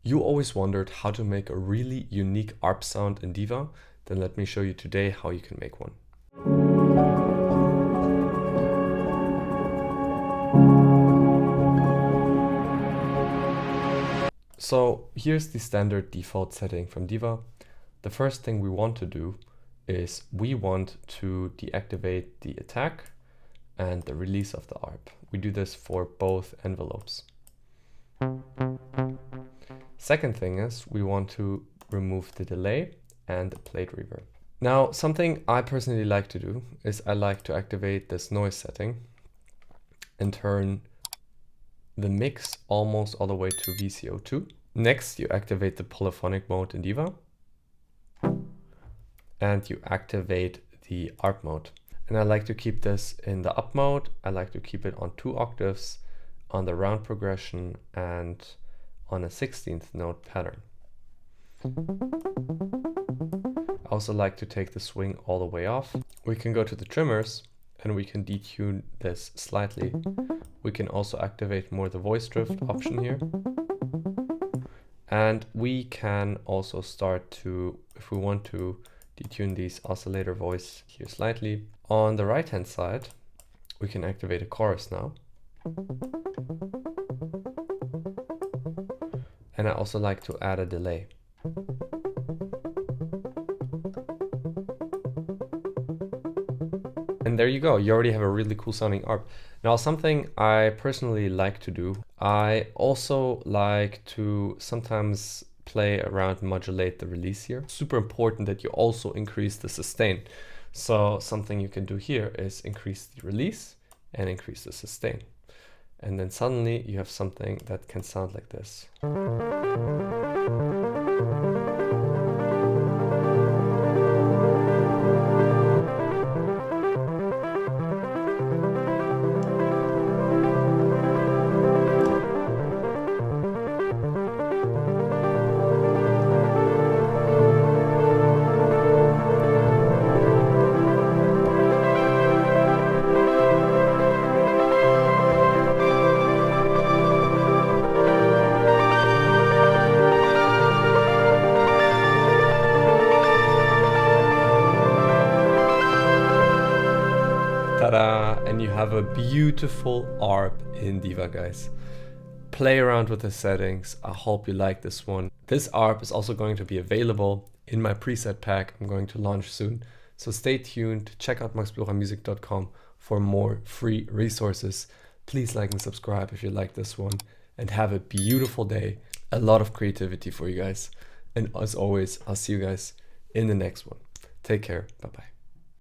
You always wondered how to make a really unique Arp sound in Diva? Then let me show you today how you can make one. So here's the standard default setting from Diva. The first thing we want to do is we want to deactivate the attack and the release of the ARP. We do this for both envelopes. Second thing is we want to remove the delay and the plate reverb. Now, something I personally like to do is I like to activate this noise setting and turn the mix almost all the way to VCO2. Next, you activate the polyphonic mode in Diva and you activate the ARP mode. And I like to keep this in the up mode. I like to keep it on 2 octaves, on the round progression, and on a 16th note pattern. I also like to take the swing all the way off. We can go to the trimmers and we can detune this slightly. We can also activate more the voice drift option here. And we can also start to, if we want to, detune these oscillator voice here slightly. On the right hand side, we can activate a chorus now. And I also like to add a delay. And there you go, you already have a really cool sounding ARP. Now, something I personally like to do, I also like to sometimes play around, modulate the release here. Super important that you also increase the sustain. So something you can do here is increase the release and increase the sustain. And then suddenly you have something that can sound like this. Ta-da! And you have a beautiful ARP in Diva, guys. Play around with the settings. I hope you like this one. This ARP is also going to be available in my preset pack I'm going to launch soon. So stay tuned. Check out maxbloramusic.com for more free resources. Please like and subscribe if you like this one. And have a beautiful day. A lot of creativity for you guys. And as always, I'll see you guys in the next one. Take care. Bye-bye.